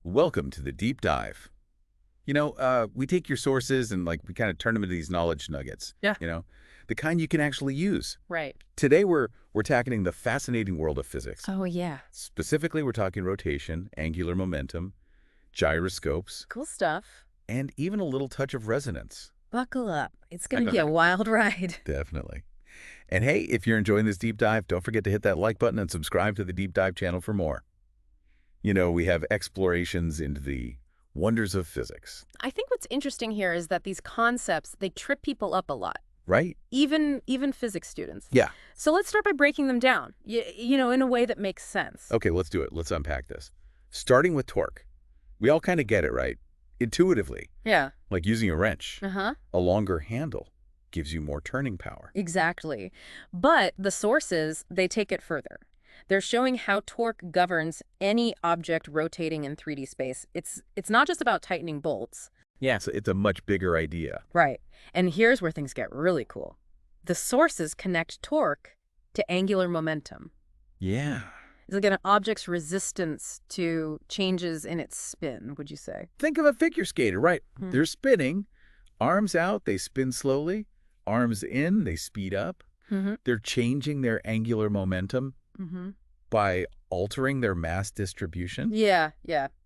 Welcome to the deep dive. We take your sources and we kind of turn them into these knowledge nuggets. Yeah. The kind you can actually use. Right. Today we're tackling the fascinating world of physics. Oh, yeah. Specifically, we're talking rotation, angular momentum, gyroscopes, Cool stuff. and even a little touch of resonance. Buckle up. It's going to be a wild ride. Definitely. And hey, if you're enjoying this deep dive, don't forget to hit that like button and subscribe to the deep dive channel for more. We have explorations into the wonders of physics, I think what's interesting here is that these concepts, they trip people up a lot. right? Even physics students. Yeah. So let's start by breaking them down, in a way that makes sense. Okay, let's do it. Let's unpack this. Starting with torque. We all kind of get it, right? Intuitively, Yeah. like using a wrench. Uh-huh. A longer handle gives you more turning power. Exactly. But the sources, they take it further. They're showing how torque governs any object rotating in 3D space. It's not just about tightening bolts. Yeah. So it's a much bigger idea. Right. And here's where things get really cool. The sources connect torque to angular momentum. Yeah. It's like an object's resistance to changes in its spin, would you say? Think of a figure skater, right? Hmm. They're spinning. Arms out, they spin slowly. Arms in, they speed up. Mm-hmm. They're changing their angular momentum Mm-hmm. by altering their mass distribution. Yeah.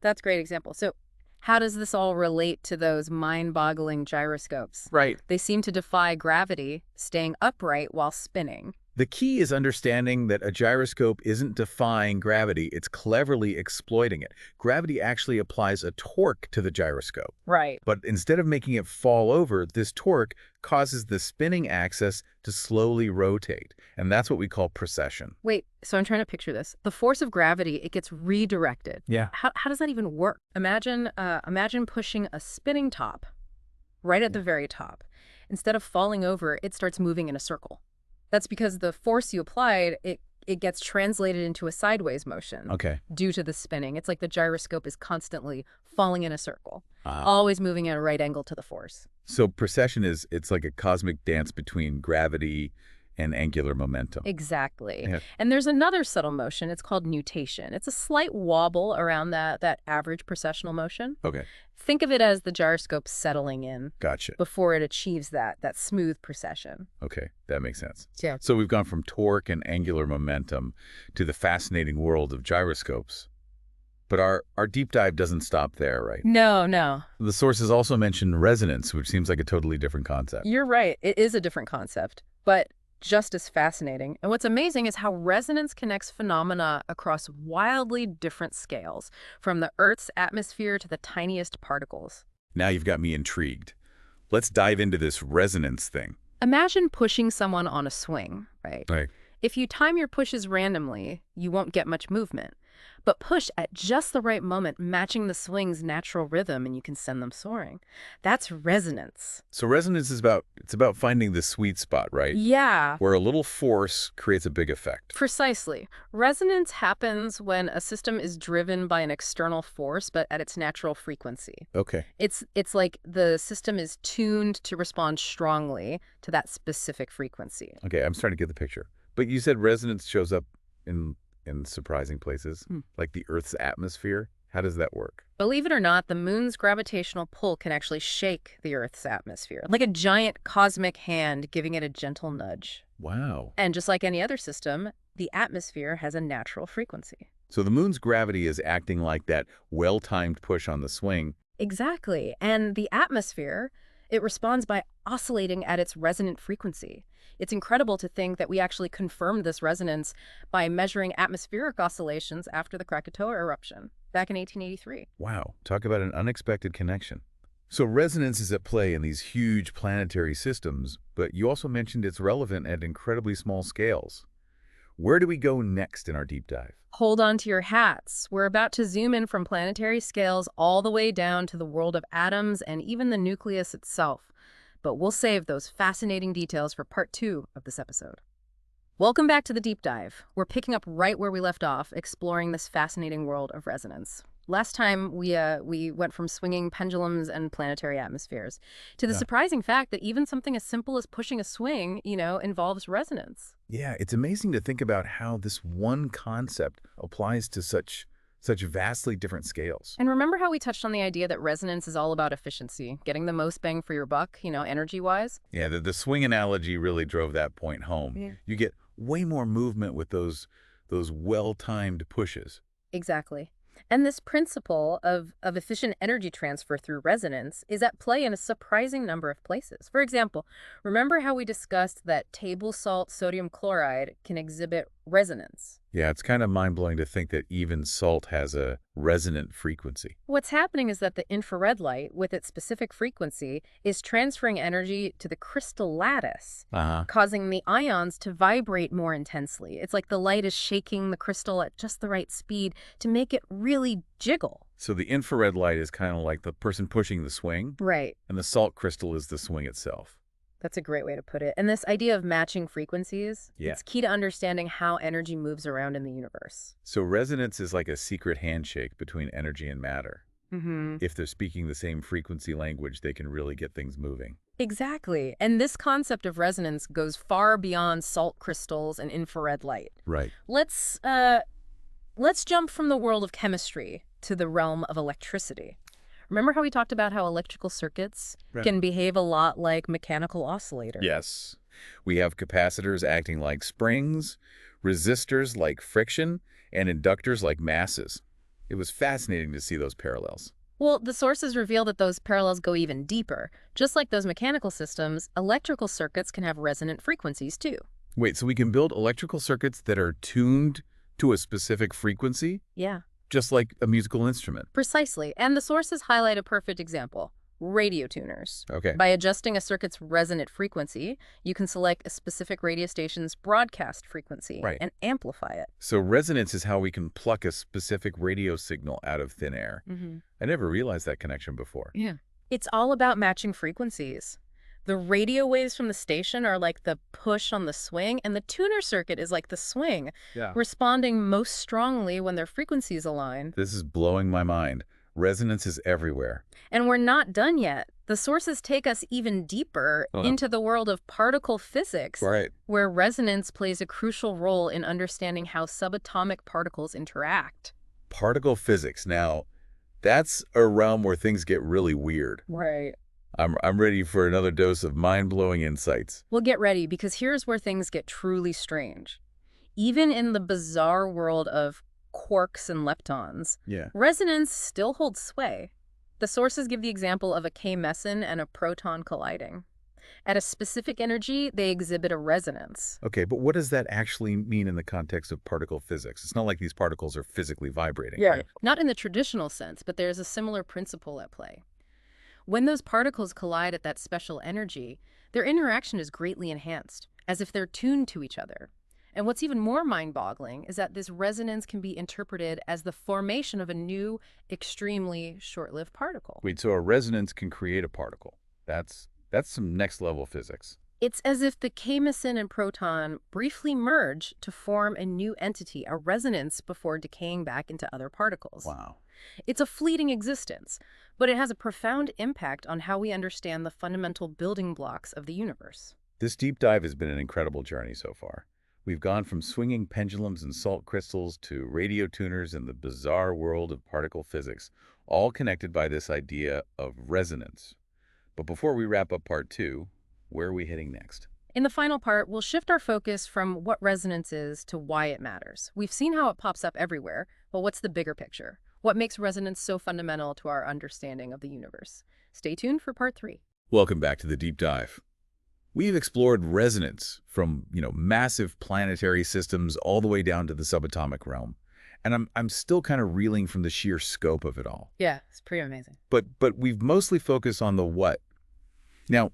That's a great example. So how does this all relate to those mind-boggling gyroscopes? Right. They seem to defy gravity, staying upright while spinning. The key is understanding that a gyroscope isn't defying gravity, it's cleverly exploiting it. Gravity actually applies a torque to the gyroscope. Right. But instead of making it fall over, this torque causes the spinning axis to slowly rotate. And that's what we call precession. Wait, so I'm trying to picture this. The force of gravity, it gets redirected. Yeah. How does that even work? Imagine pushing a spinning top right at the very top. Instead of falling over, it starts moving in a circle. That's because the force you applied, it gets translated into a sideways motion. Okay. Due to the spinning. It's like the gyroscope is constantly falling in a circle, Ah. always moving at a right angle to the force. So precession it's like a cosmic dance between gravity and angular momentum. Exactly. Yeah. And there's another subtle motion. It's called nutation. It's a slight wobble around that average precessional motion. Okay. Think of it as the gyroscope settling in Gotcha. before it achieves that smooth precession. Okay, that makes sense. Yeah. So we've gone from torque and angular momentum to the fascinating world of gyroscopes. But our deep dive doesn't stop there, right? No. The sources also mention resonance, which seems like a totally different concept. You're right. It is a different concept, but just as fascinating. And what's amazing is how resonance connects phenomena across wildly different scales, from the Earth's atmosphere to the tiniest particles. Now you've got me intrigued. Let's dive into this resonance thing. Imagine pushing someone on a swing, right? Right. If you time your pushes randomly, you won't get much movement. But push at just the right moment, matching the swing's natural rhythm, and you can send them soaring. That's resonance. So resonance is about finding the sweet spot, right? Yeah. Where a little force creates a big effect. Precisely. Resonance happens when a system is driven by an external force, but at its natural frequency. Okay. It's like the system is tuned to respond strongly to that specific frequency. Okay, I'm starting to get the picture. But you said resonance shows up in surprising places, like the Earth's atmosphere. How does that work? Believe it or not, the moon's gravitational pull can actually shake the Earth's atmosphere, like a giant cosmic hand giving it a gentle nudge. Wow. And just like any other system, the atmosphere has a natural frequency. So the moon's gravity is acting like that well-timed push on the swing. Exactly. And the atmosphere, it responds by oscillating at its resonant frequency. It's incredible to think that we actually confirmed this resonance by measuring atmospheric oscillations after the Krakatoa eruption back in 1883. Wow, talk about an unexpected connection. So resonance is at play in these huge planetary systems, but you also mentioned it's relevant at incredibly small scales. Where do we go next in our deep dive? Hold on to your hats. We're about to zoom in from planetary scales all the way down to the world of atoms and even the nucleus itself. But we'll save those fascinating details for part 2 of this episode. Welcome back to the deep dive. We're picking up right where we left off, exploring this fascinating world of resonance. Last time, we went from swinging pendulums and planetary atmospheres to the surprising fact that even something as simple as pushing a swing, involves resonance. Yeah, it's amazing to think about how this one concept applies to such Such vastly different scales. And remember how we touched on the idea that resonance is all about efficiency, getting the most bang for your buck, energy-wise? Yeah, the swing analogy really drove that point home. Yeah. You get way more movement with those well-timed pushes. Exactly. And this principle of efficient energy transfer through resonance is at play in a surprising number of places. For example, remember how we discussed that table salt sodium chloride can exhibit resonance? Yeah, it's kind of mind-blowing to think that even salt has a resonant frequency. What's happening is that the infrared light, with its specific frequency, is transferring energy to the crystal lattice, Uh-huh. causing the ions to vibrate more intensely. It's like the light is shaking the crystal at just the right speed to make it really jiggle. So the infrared light is kind of like the person pushing the swing, Right. and the salt crystal is the swing itself. That's a great way to put it. And this idea of matching frequencies, Yeah. it's key to understanding how energy moves around in the universe. So resonance is like a secret handshake between energy and matter. Mm-hmm. If they're speaking the same frequency language, they can really get things moving. Exactly. And this concept of resonance goes far beyond salt crystals and infrared light. Right. Let's jump from the world of chemistry to the realm of electricity. Remember how we talked about how electrical circuits can behave a lot like mechanical oscillators? Yes. We have capacitors acting like springs, resistors like friction, and inductors like masses. It was fascinating to see those parallels. Well, the sources reveal that those parallels go even deeper. Just like those mechanical systems, electrical circuits can have resonant frequencies too. Wait, so we can build electrical circuits that are tuned to a specific frequency, Yeah. just like a musical instrument? Precisely. And the sources highlight a perfect example. Radio tuners. Okay. By adjusting a circuit's resonant frequency, you can select a specific radio station's broadcast frequency and amplify it. So resonance is how we can pluck a specific radio signal out of thin air. Mm-hmm. I never realized that connection before. Yeah. It's all about matching frequencies. The radio waves from the station are like the push on the swing, and the tuner circuit is like the swing, responding most strongly when their frequencies align. This is blowing my mind. Resonance is everywhere. And we're not done yet. The sources take us even deeper into the world of particle physics, where resonance plays a crucial role in understanding how subatomic particles interact. Particle physics. Now, that's a realm where things get really weird. Right. I'm ready for another dose of mind-blowing insights. Well, get ready, because here's where things get truly strange. Even in the bizarre world of quarks and leptons, resonance still holds sway. The sources give the example of a K-meson and a proton colliding. At a specific energy, they exhibit a resonance. Okay, but what does that actually mean in the context of particle physics? It's not like these particles are physically vibrating. Yeah. Not in the traditional sense, but there's a similar principle at play. When those particles collide at that special energy, their interaction is greatly enhanced, as if they're tuned to each other. And what's even more mind-boggling is that this resonance can be interpreted as the formation of a new, extremely short-lived particle. Wait, so a resonance can create a particle. That's some next-level physics. It's as if the K-meson and proton briefly merge to form a new entity, a resonance, before decaying back into other particles. Wow. It's a fleeting existence, but it has a profound impact on how we understand the fundamental building blocks of the universe. This deep dive has been an incredible journey so far. We've gone from swinging pendulums and salt crystals to radio tuners and the bizarre world of particle physics, all connected by this idea of resonance. But before we wrap up part 2, where are we heading next? In the final part, we'll shift our focus from what resonance is to why it matters. We've seen how it pops up everywhere, but what's the bigger picture? What makes resonance so fundamental to our understanding of the universe? Stay tuned for part 3. Welcome back to the deep dive. We've explored resonance from, massive planetary systems all the way down to the subatomic realm. And I'm still kind of reeling from the sheer scope of it all. Yeah, it's pretty amazing. But we've mostly focused on the what. Now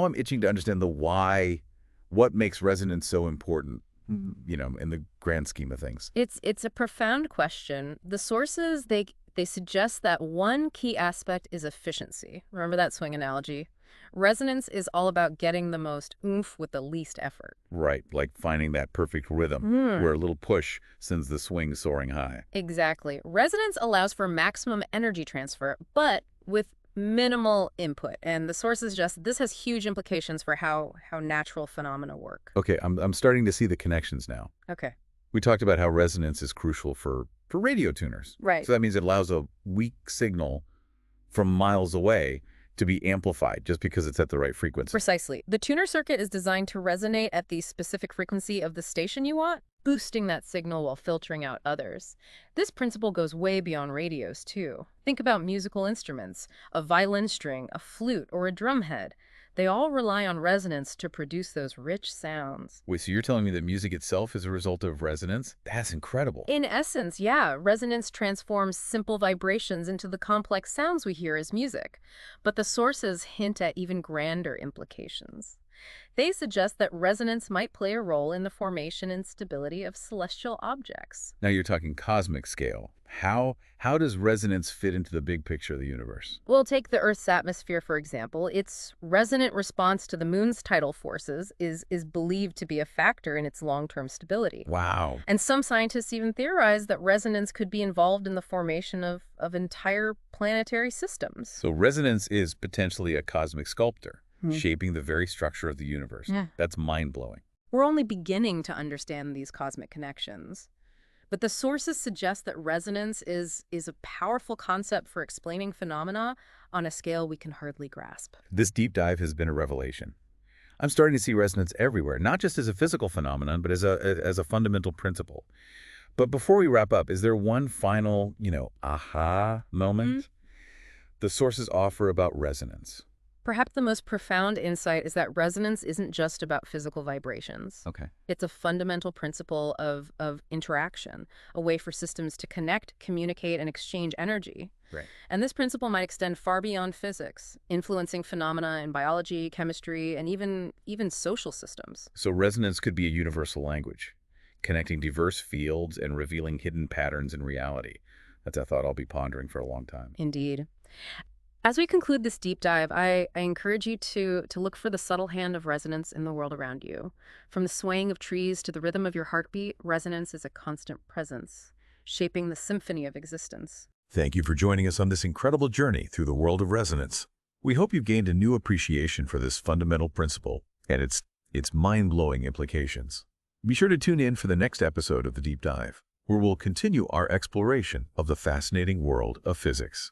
I'm itching to understand the why, what makes resonance so important, in the grand scheme of things. It's a profound question. The sources, they suggest that one key aspect is efficiency. Remember that swing analogy? Resonance is all about getting the most oomph with the least effort. Right, like finding that perfect rhythm where a little push sends the swing soaring high. Exactly. Resonance allows for maximum energy transfer, but with minimal input. And the sources suggest this has huge implications for how natural phenomena work. Okay, I'm starting to see the connections now. Okay. We talked about how resonance is crucial for for radio tuners. Right. So that means it allows a weak signal from miles away to be amplified just because it's at the right frequency. Precisely. The tuner circuit is designed to resonate at the specific frequency of the station you want, boosting that signal while filtering out others. This principle goes way beyond radios, too. Think about musical instruments, a violin string, a flute, or a drum head. They all rely on resonance to produce those rich sounds. Wait, so you're telling me that music itself is a result of resonance? That's incredible. In essence, yeah, resonance transforms simple vibrations into the complex sounds we hear as music. But the sources hint at even grander implications. They suggest that resonance might play a role in the formation and stability of celestial objects. Now you're talking cosmic scale. How does resonance fit into the big picture of the universe? We'll take the Earth's atmosphere, for example. Its resonant response to the moon's tidal forces is believed to be a factor in its long-term stability. Wow. And some scientists even theorize that resonance could be involved in the formation of entire planetary systems. So resonance is potentially a cosmic sculptor, Hmm. shaping the very structure of the universe. Yeah. That's mind-blowing. We're only beginning to understand these cosmic connections. But the sources suggest that resonance is a powerful concept for explaining phenomena on a scale we can hardly grasp. This deep dive has been a revelation. I'm starting to see resonance everywhere, not just as a physical phenomenon, but as a fundamental principle. But before we wrap up, is there one final, aha moment the sources offer about resonance? Perhaps the most profound insight is that resonance isn't just about physical vibrations. Okay. It's a fundamental principle of interaction, a way for systems to connect, communicate, and exchange energy. Right. And this principle might extend far beyond physics, influencing phenomena in biology, chemistry, and even social systems. So resonance could be a universal language, connecting diverse fields and revealing hidden patterns in reality. That's a thought I'll be pondering for a long time. Indeed. As we conclude this deep dive, I encourage you to look for the subtle hand of resonance in the world around you. From the swaying of trees to the rhythm of your heartbeat, resonance is a constant presence, shaping the symphony of existence. Thank you for joining us on this incredible journey through the world of resonance. We hope you've gained a new appreciation for this fundamental principle and its mind-blowing implications. Be sure to tune in for the next episode of The Deep Dive, where we'll continue our exploration of the fascinating world of physics.